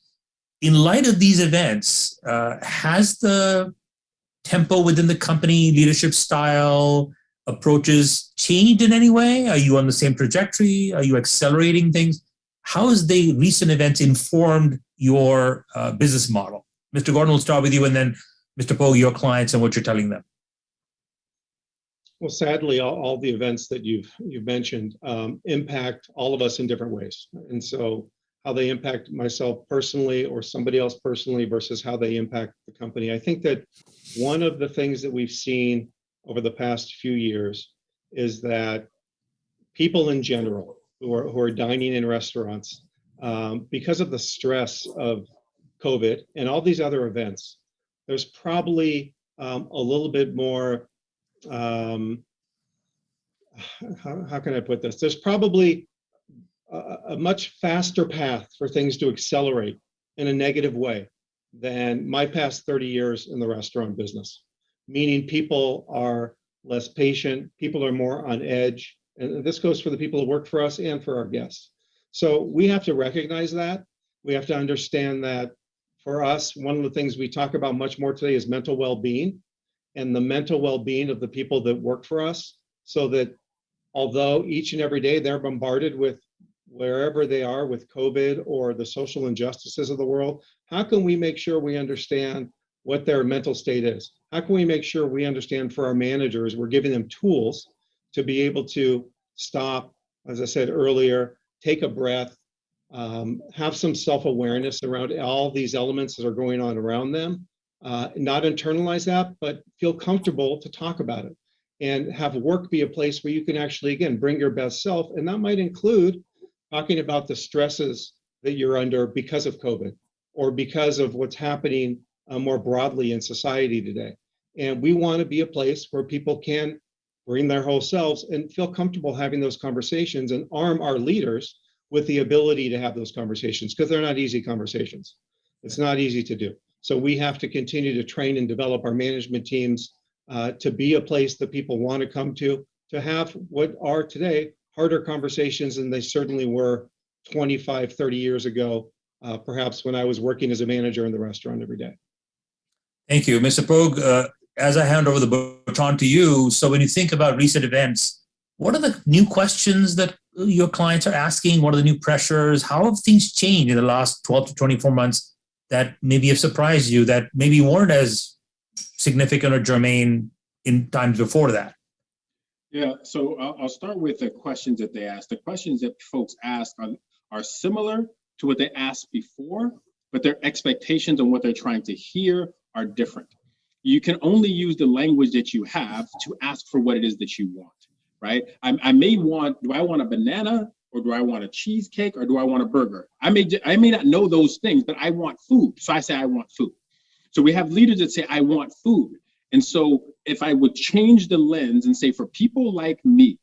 In light of these events, has the tempo within the company, leadership style, approaches changed in any way? Are you on the same trajectory? Are you accelerating things? How has the recent events informed your business model? Mr. Gordon, we'll start with you, and then Mr. Pogue, your clients and what you're telling them. Well, sadly, all the events that you've mentioned impact all of us in different ways. And so how they impact myself personally or somebody else personally versus how they impact the company. I think that one of the things that we've seen over the past few years is that people in general who are dining in restaurants, because of the stress of COVID and all these other events, there's probably a little bit more, how can I put this? There's probably a much faster path for things to accelerate in a negative way than my past 30 years in the restaurant business, meaning people are less patient, people are more on edge. And this goes for the people who work for us and for our guests. So we have to recognize that. We have to understand that for us, one of the things we talk about much more today is mental well-being and the mental well-being of the people that work for us, so that although each and every day they're bombarded with wherever they are with COVID or the social injustices of the world, how can we make sure we understand what their mental state is? How can we make sure we understand for our managers, we're giving them tools to be able to stop, as I said earlier, take a breath, have some self-awareness around all these elements that are going on around them, not internalize that, but feel comfortable to talk about it and have work be a place where you can actually, again, bring your best self. And that might include talking about the stresses that you're under because of COVID or because of what's happening more broadly in society today. And we want to be a place where people can bring their whole selves and feel comfortable having those conversations and arm our leaders with the ability to have those conversations, because they're not easy conversations. It's not easy to do. So we have to continue to train and develop our management teams to be a place that people want to come to have what are today harder conversations than they certainly were 25, 30 years ago, perhaps when I was working as a manager in the restaurant every day. Thank you. Mr. Pogue, as I hand over the baton to you, so when you think about recent events, what are the new questions that your clients are asking? What are the new pressures? How have things changed in the last 12 to 24 months that maybe have surprised you, that maybe weren't as significant or germane in times before that? Yeah, so I'll start with the questions that they ask. The questions that folks ask are similar to what they asked before, but their expectations on what they're trying to hear are different. You can only use the language that you have to ask for what it is that you want, right? I may want, do I want a banana or do I want a cheesecake, or do I want a burger? I may not know those things, but I want food. So I say I want food. So we have leaders that say, I want food. And so if I would change the lens and say, for people like me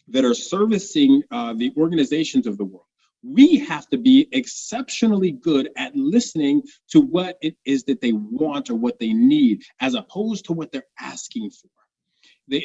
that are servicing the organizations of the world, we have to be exceptionally good at listening to what it is that they want or what they need, as opposed to what they're asking for.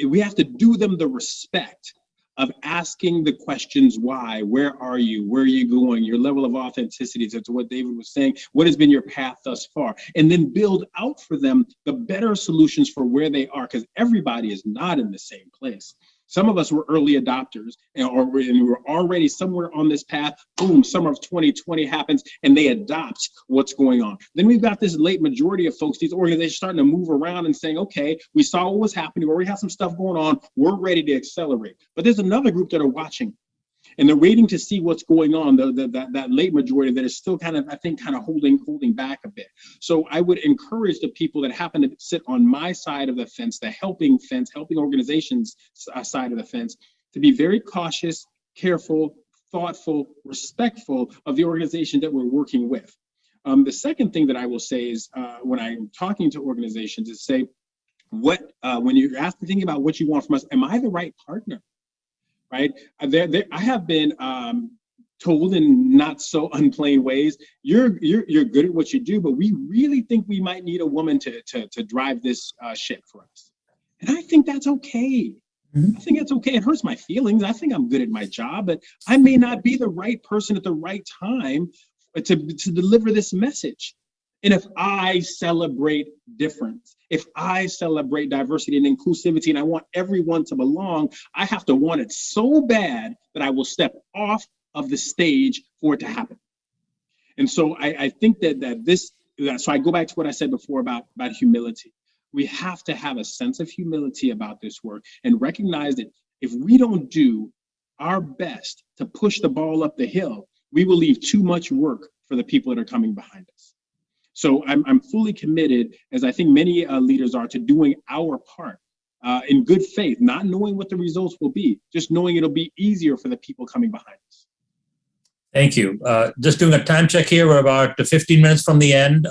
We have to do them the respect of asking the questions, why, where are you going, your level of authenticity, to what David was saying, what has been your path thus far, and then build out for them the better solutions for where they are, because everybody is not in the same place. Some of us were early adopters, and we were already somewhere on this path. Boom, summer of 2020 happens, and they adopt what's going on. Then we've got this late majority of folks, these organizations starting to move around and saying, okay, we saw what was happening, we already have some stuff going on, we're ready to accelerate. But there's another group that are watching, and they're waiting to see what's going on, that late majority that is still kind of, I think, kind of holding back a bit. So I would encourage the people that happen to sit on my side of the fence, the helping organizations side of the fence, to be very cautious, careful, thoughtful, respectful of the organization that we're working with. The second thing that I will say is when I'm talking to organizations is say, when you're thinking about what you want from us, am I the right partner? Right? I have been told in not so unplain ways, you're good at what you do, but we really think we might need a woman to drive this ship for us. And I think that's okay. I think it's okay. It hurts my feelings. I think I'm good at my job, but I may not be the right person at the right time to deliver this message. And if I celebrate difference, if I celebrate diversity and inclusivity, and I want everyone to belong, I have to want it so bad that I will step off of the stage for it to happen. And so I think so I go back to what I said before about humility. We have to have a sense of humility about this work and recognize that if we don't do our best to push the ball up the hill, we will leave too much work for the people that are coming behind us. So I'm fully committed, as I think many leaders are, to doing our part in good faith, not knowing what the results will be, just knowing it'll be easier for the people coming behind us. Thank you. Just doing a time check here. We're about 15 minutes from the end.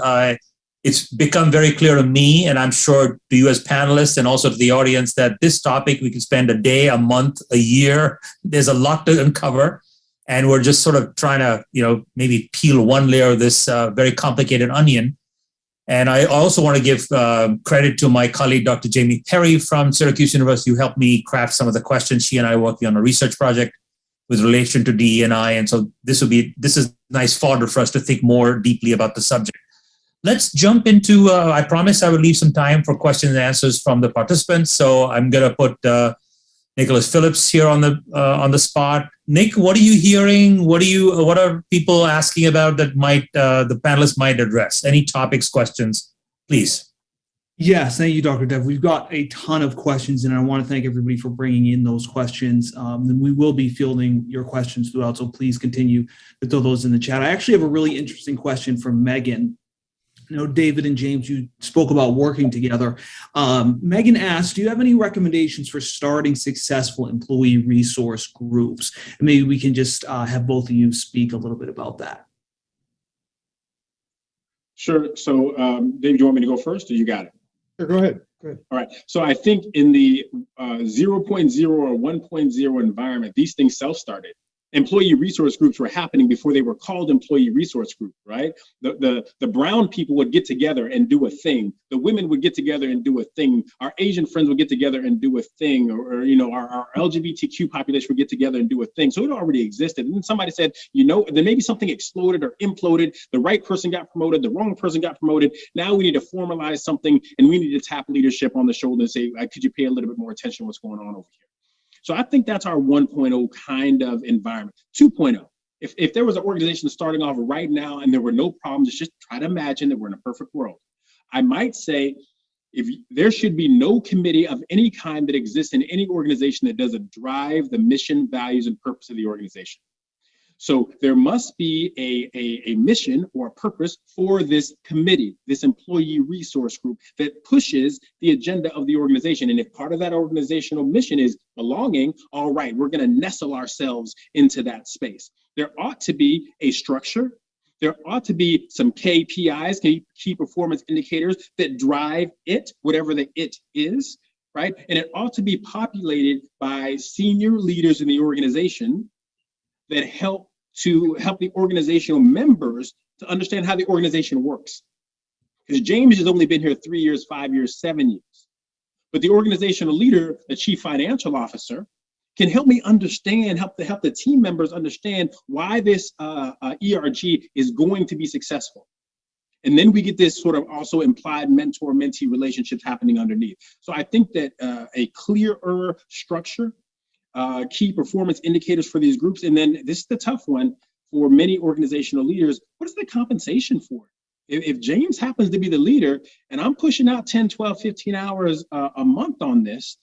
It's become very clear to me, and I'm sure to you as panelists and also to the audience, that this topic, we could spend a day, a month, a year. There's a lot to uncover. And we're just sort of trying to, maybe peel one layer of this very complicated onion. And I also want to give credit to my colleague, Dr. Jamie Perry from Syracuse University, who helped me craft some of the questions. She and I are working on a research project with relation to DE&I. And so this is nice fodder for us to think more deeply about the subject. Let's jump into, I promised I would leave some time for questions and answers from the participants. So I'm going to put Nicholas Phillips here on the spot. Nick, what are you hearing? What are people asking about that the panelists might address? Any topics, questions, please? Yes, thank you, Dr. Dev. We've got a ton of questions, and I want to thank everybody for bringing in those questions. And we will be fielding your questions throughout, so please continue to throw those in the chat. I actually have a really interesting question from Megan. David and James, you spoke about working together. Megan asked, do you have any recommendations for starting successful employee resource groups? And maybe we can just have both of you speak a little bit about that. Sure. So, David, do you want me to go first, or you got it? Sure, go ahead. All right. So I think in the 0.0 or 1.0 environment, these things self-started. Employee resource groups were happening before they were called employee resource group, right? The brown people would get together and do a thing. The women would get together and do a thing. Our Asian friends would get together and do a thing, or our LGBTQ population would get together and do a thing. So it already existed. And then somebody said, then maybe something exploded or imploded. The right person got promoted. The wrong person got promoted. Now we need to formalize something, and we need to tap leadership on the shoulder and say, could you pay a little bit more attention to what's going on over here? So I think that's our 1.0 kind of environment. 2.0, if there was an organization starting off right now and there were no problems, just try to imagine that we're in a perfect world. I might say there should be no committee of any kind that exists in any organization that doesn't drive the mission, values, and purpose of the organization. So there must be a mission or a purpose for this committee, this employee resource group that pushes the agenda of the organization. And if part of that organizational mission is belonging, all right, we're going to nestle ourselves into that space. There ought to be a structure. There ought to be some KPIs, key performance indicators that drive it, whatever the it is, right? And it ought to be populated by senior leaders in the organization that help the organizational members to understand how the organization works. Because James has only been here 3 years, 5 years, 7 years. But the organizational leader, the chief financial officer, can help me understand, help the team members understand why this ERG is going to be successful. And then we get this sort of also implied mentor-mentee relationships happening underneath. So I think that a clearer structure, key performance indicators for these groups. And then this is the tough one for many organizational leaders. What is the compensation for it? If James happens to be the leader and I'm pushing out 10, 12, 15 hours a month on this,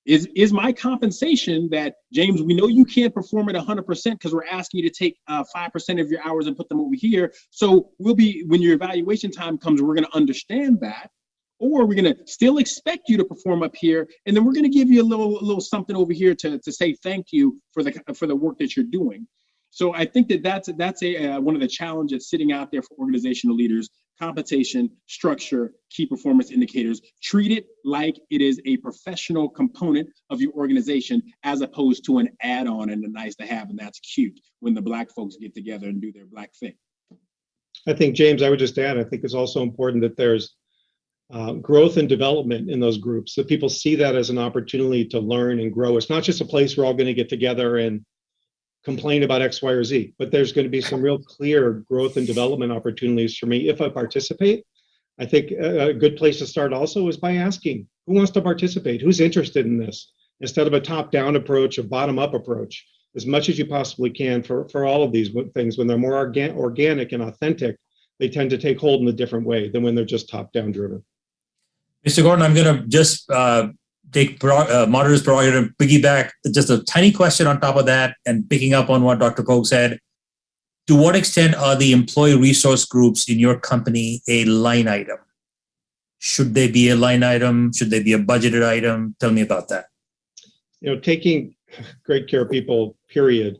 is my compensation that, James, we know you can't perform at 100% because we're asking you to take 5% of your hours and put them over here. So when your evaluation time comes, we're going to understand that. Or we're going to still expect you to perform up here, and then we're going to give you a little something over here to say thank you for the work that you're doing. So I think that's one of the challenges sitting out there for organizational leaders: compensation, structure, key performance indicators. Treat it like it is a professional component of your organization, as opposed to an add-on and a nice to have, and that's cute when the Black folks get together and do their Black thing. I think, James, I would just add, I think it's also important that there's growth and development in those groups, that people see that as an opportunity to learn and grow. It's not just a place we're all going to get together and complain about X, Y, or Z, but there's going to be some real clear growth and development opportunities for me if I participate. I think a good place to start also is by asking, who wants to participate? Who's interested in this? Instead of a top-down approach, a bottom-up approach, as much as you possibly can for all of these things. When they're more organic and authentic, they tend to take hold in a different way than when they're just top-down driven. Mr. Gordon, I'm going to just take moderator's prerogative and piggyback just a tiny question on top of that, and picking up on what Dr. Pogue said. To what extent are the employee resource groups in your company a line item? Should they be a line item? Should they be a budgeted item? Tell me about that. Taking great care of people, period,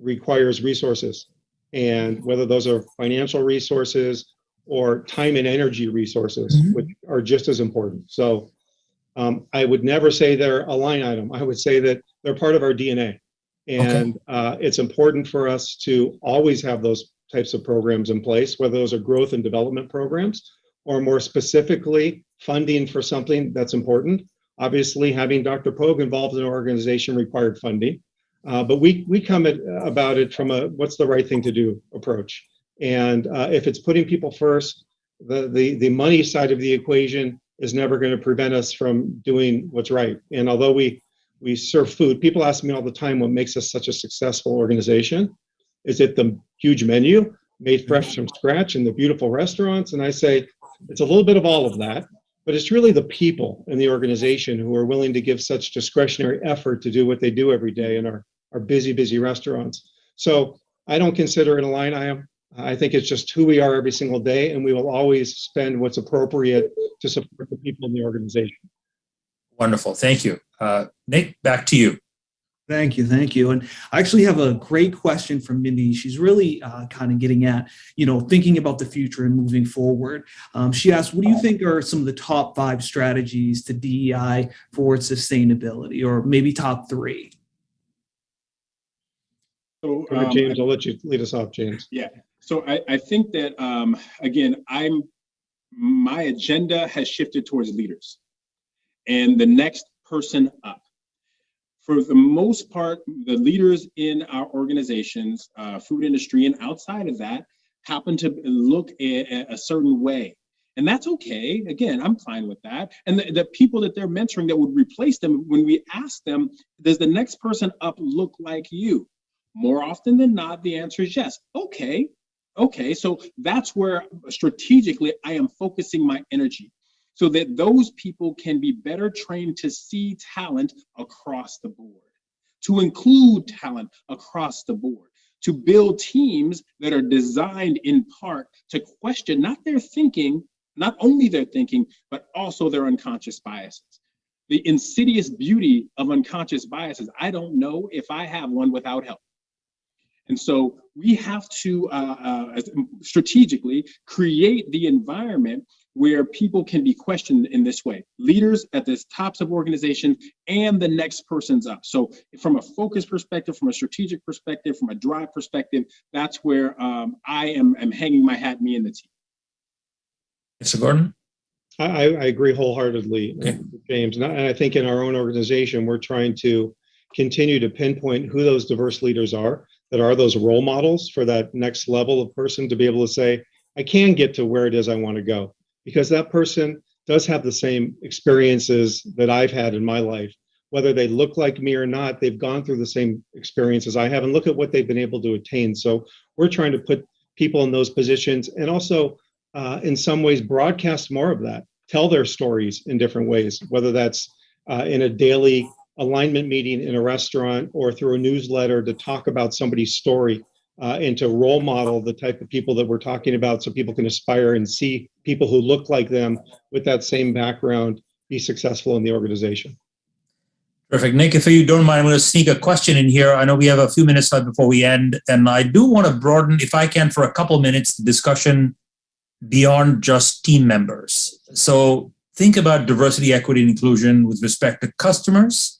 requires resources. And whether those are financial resources or time and energy resources, which are just as important. So I would never say they're a line item. I would say that they're part of our DNA. And it's important for us to always have those types of programs in place, whether those are growth and development programs, or more specifically, funding for something that's important. Obviously, having Dr. Pogue involved in an organization required funding. But we come about it from a what's the right thing to do approach. And if it's putting people first, the money side of the equation is never going to prevent us from doing what's right. And although we serve food, people ask me all the time what makes us such a successful organization. Is it the huge menu made fresh from scratch and the beautiful restaurants? And I say it's a little bit of all of that, but it's really the people in the organization who are willing to give such discretionary effort to do what they do every day in our busy restaurants. So I don't consider it a line item. I think it's just who we are every single day, and we will always spend what's appropriate to support the people in the organization. Wonderful. Thank you. Nick, back to you. Thank you. And I actually have a great question from Mindy. She's really kind of getting at, thinking about the future and moving forward. She asked, what do you think are some of the top 5 strategies to DEI for its sustainability, or maybe top 3? So, James, I'll let you lead us off, James. Yeah. So I think that, again, my agenda has shifted towards leaders and the next person up. For the most part, the leaders in our organizations, food industry and outside of that, happen to look a certain way. And that's okay. Again, I'm fine with that. And the people that they're mentoring that would replace them, when we ask them, does the next person up look like you? More often than not, the answer is yes. Okay, so that's where strategically I am focusing my energy, so that those people can be better trained to see talent across the board. to include talent across the board, to build teams that are designed in part to question not their thinking, not only their thinking, but also their unconscious biases. The insidious beauty of unconscious biases, I don't know if I have one without help. And so we have to strategically create the environment where people can be questioned in this way. Leaders at the tops of organizations and the next person's up. So from a focus perspective, from a strategic perspective, from a drive perspective, that's where I am hanging my hat, me and the team. Mr. Gordon? I agree wholeheartedly, Okay. James. And I think in our own organization, we're trying to continue to pinpoint who those diverse leaders are, that are those role models for that next level of person to be able to say, I can get to where it is I want to go. Because that person does have the same experiences that I've had in my life. Whether they look like me or not, they've gone through the same experiences I have, and look at what they've been able to attain. So we're trying to put people in those positions and also in some ways broadcast more of that, tell their stories in different ways, whether that's in a daily alignment meeting in a restaurant or through a newsletter to talk about somebody's story and to role model the type of people that we're talking about so people can aspire and see people who look like them with that same background be successful in the organization. Perfect. Nick, if you don't mind, I'm going to sneak a question in here. I know we have a few minutes left before we end, and I do want to broaden, if I can, for a couple minutes, the discussion beyond just team members. So think about diversity, equity, and inclusion with respect to customers,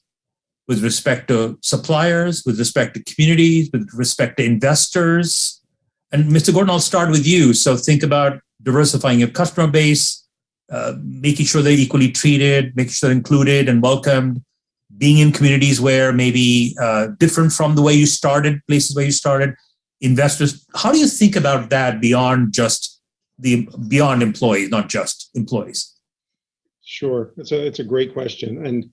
with respect to suppliers, with respect to communities, with respect to investors. And Mr. Gordon, I'll start with you. So think about diversifying your customer base, making sure they're equally treated, making sure they're included and welcomed, being in communities where maybe different from the way you started, places where you started, investors. How do you think about that beyond employees, not just employees? Sure, it's a great question, and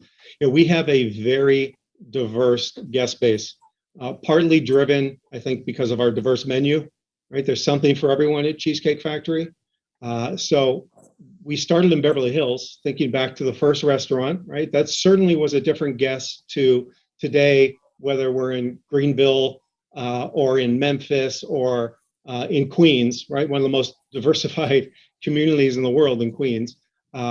we have a very diverse guest base, partly driven, I think, because of our diverse menu. Right, there's something for everyone at Cheesecake Factory. So we started in Beverly Hills, thinking back to the first restaurant. Right, that certainly was a different guest to today, whether we're in Greenville or in Memphis or in Queens. Right, one of the most diversified communities in the world in Queens.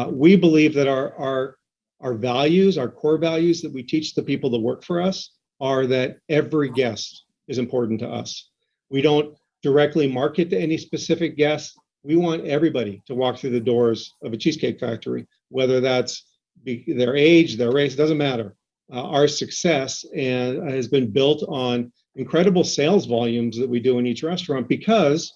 We believe that our values, our core values that we teach the people that work for us are that every guest is important to us. We don't directly market to any specific guest. We want everybody to walk through the doors of a Cheesecake Factory, whether that's their age, their race, doesn't matter. Our success has been built on incredible sales volumes that we do in each restaurant because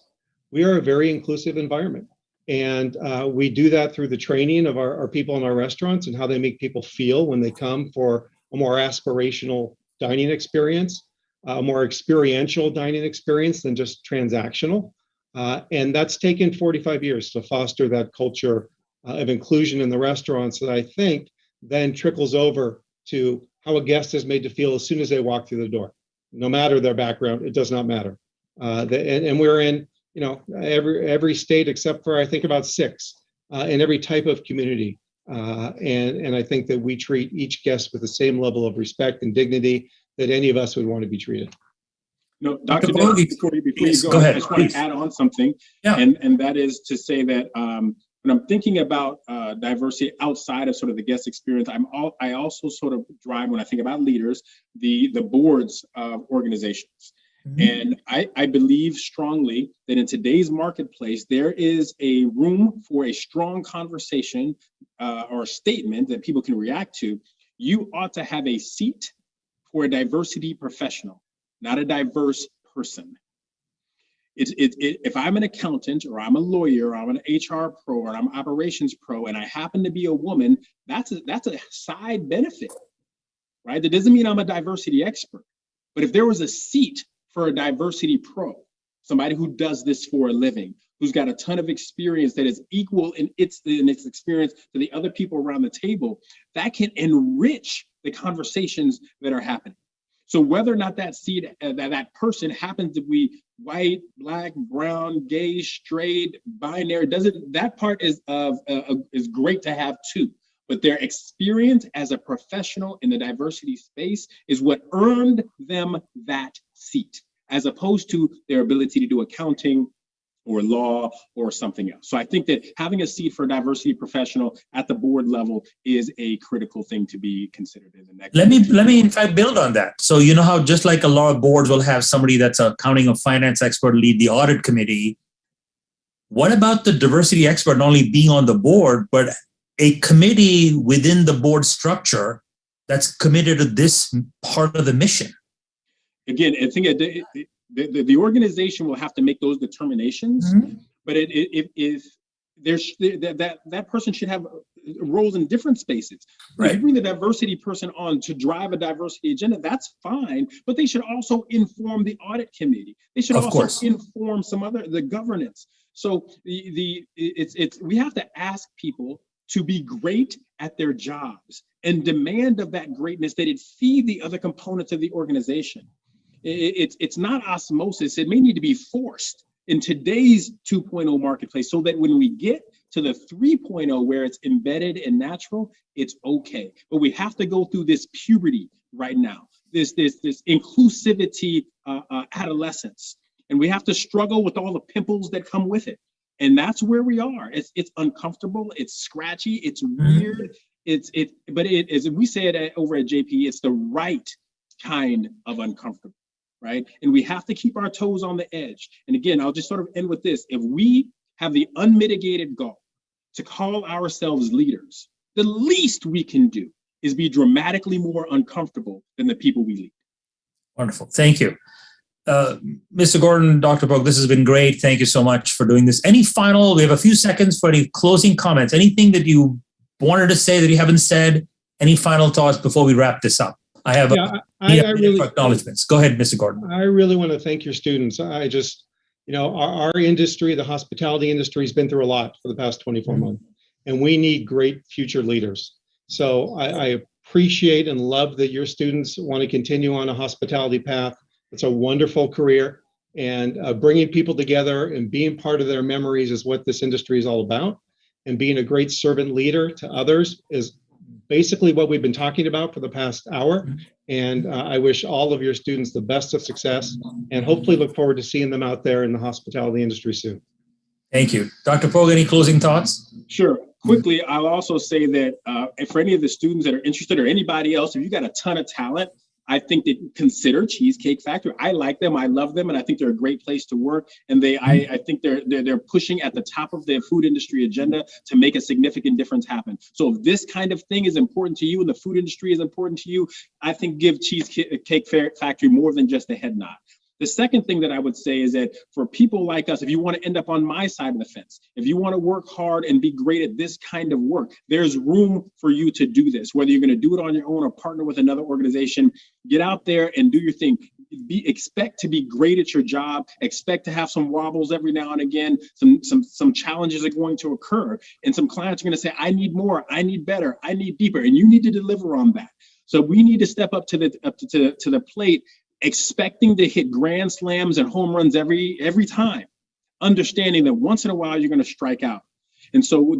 we are a very inclusive environment. And we do that through the training of our people in our restaurants and how they make people feel when they come for a more aspirational dining experience, a more experiential dining experience than just transactional. And that's taken 45 years to foster that culture of inclusion in the restaurants that I think then trickles over to how a guest is made to feel as soon as they walk through the door. No matter their background, it does not matter. And we're in every state except for I think about 6 in every type of community. And I think that we treat each guest with the same level of respect and dignity that any of us would want to be treated. No, Dr. Dev, before you go ahead, I just want to add on something. Yeah. And that is to say that when I'm thinking about diversity outside of sort of the guest experience, I also sort of drive, when I think about leaders, the boards of organizations. And I believe strongly that in today's marketplace, there is a room for a strong conversation or a statement that people can react to. You ought to have a seat for a diversity professional, not a diverse person. If I'm an accountant or I'm a lawyer or I'm an HR pro or I'm an operations pro and I happen to be a woman, that's a side benefit, right? That doesn't mean I'm a diversity expert. But if there was a seat for a diversity pro, somebody who does this for a living, who's got a ton of experience that is equal in its experience to the other people around the table, that can enrich the conversations that are happening. So whether or not that seat, that person happens to be white, black, brown, gay, straight, binary, that part is great to have too. but their experience as a professional in the diversity space is what earned them that seat, as opposed to their ability to do accounting or law or something else. So I think that having a seat for a diversity professional at the board level is a critical thing to be considered in the next. Let me in fact build on that. So you know how just like a lot of boards will have somebody that's an accounting or finance expert lead the audit committee. What about the diversity expert not only being on the board, but a committee within the board structure that's committed to this part of the mission? Again, I think the organization will have to make those determinations, but if there's that person should have roles in different spaces. Right. If you bring the diversity person on to drive a diversity agenda, that's fine, but they should also inform the audit committee. They should inform the governance. So we have to ask people to be great at their jobs and demand of that greatness that it feed the other components of the organization. It's not osmosis. It may need to be forced in today's 2.0 marketplace so that when we get to the 3.0 where it's embedded and natural, it's okay. But we have to go through this puberty right now, this inclusivity adolescence. And we have to struggle with all the pimples that come with it. And that's where we are. It's uncomfortable, it's scratchy, it's weird. But as we say it over at JP, it's the right kind of uncomfortable. Right? And we have to keep our toes on the edge. And again, I'll just sort of end with this. If we have the unmitigated goal to call ourselves leaders, the least we can do is be dramatically more uncomfortable than the people we lead. Wonderful. Thank you. Mr. Gordon, Dr. Brooke, this has been great. Thank you so much for doing this. We have a few seconds for any closing comments. Anything that you wanted to say that you haven't said? Any final thoughts before we wrap this up? I have acknowledgements. Go ahead, Mr. Gordon. I really want to thank your students. I just, our industry, the hospitality industry, has been through a lot for the past 24 months, and we need great future leaders. So I appreciate and love that your students want to continue on a hospitality path. It's a wonderful career, and bringing people together and being part of their memories is what this industry is all about. And being a great servant leader to others is basically what we've been talking about for the past hour. And I wish all of your students the best of success, and hopefully look forward to seeing them out there in the hospitality industry soon. Thank you. Dr. Pogue, any closing thoughts? Sure. Quickly, I'll also say that for any of the students that are interested or anybody else, if you got a ton of talent, I think that consider Cheesecake Factory. I like them, I love them, and I think they're a great place to work. And I think they're pushing at the top of the food industry agenda to make a significant difference happen. So if this kind of thing is important to you and the food industry is important to you, I think give Cheesecake Factory more than just a head nod. The second thing that I would say is that for people like us, if you want to end up on my side of the fence, if you want to work hard and be great at this kind of work, there's room for you to do this. Whether you're going to do it on your own or partner with another organization, get out there and do your thing. Expect to be great at your job. Expect to have some wobbles every now and again. Some challenges are going to occur, and some clients are going to say, "I need more. I need better. I need deeper," and you need to deliver on that. So we need to step up to the plate, expecting to hit grand slams and home runs every time, understanding that once in a while you're going to strike out. And so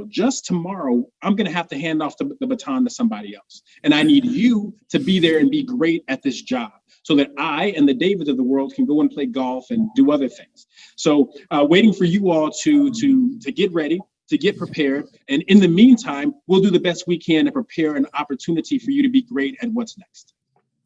just tomorrow, I'm going to have to hand off the baton to somebody else. And I need you to be there and be great at this job so that I and the Davids of the world can go and play golf and do other things. So waiting for you all to get ready, to get prepared. And in the meantime, we'll do the best we can to prepare an opportunity for you to be great at what's next.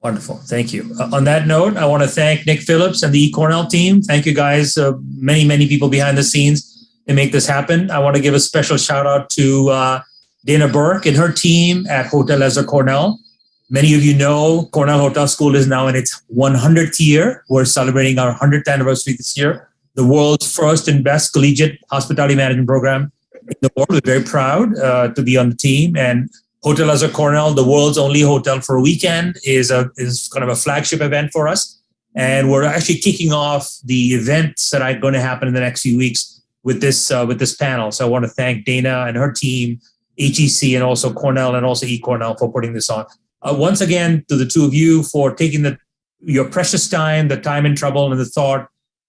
Wonderful. Thank you. On that note, I want to thank Nick Phillips and the eCornell team. Thank you guys. Many people behind the scenes to make this happen. I want to give a special shout out to Dana Burke and her team at Hotel Ezra Cornell. Many of you know Cornell Hotel School is now in its 100th year. We're celebrating our 100th anniversary this year. The world's first and best collegiate hospitality management program in the world. We're very proud to be on the team. And Hotel Ezra Cornell, the world's only hotel for a weekend, is kind of a flagship event for us. And we're actually kicking off the events that are going to happen in the next few weeks with this panel. So I want to thank Dana and her team, HEC, and also Cornell and also eCornell for putting this on. Once again, to the two of you for taking your precious time, the time and trouble and the thought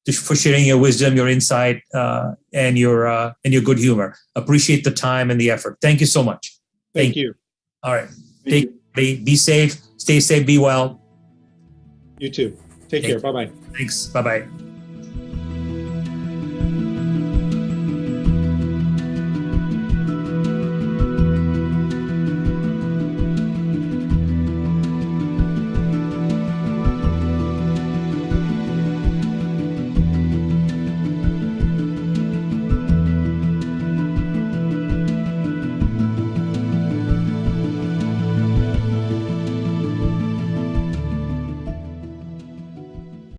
for sharing your wisdom, your insight, and your good humor. Appreciate the time and the effort. Thank you so much. Thank you. All right. Be safe. Stay safe. Be well. You too. Take care. Bye-bye. Thanks. Bye-bye.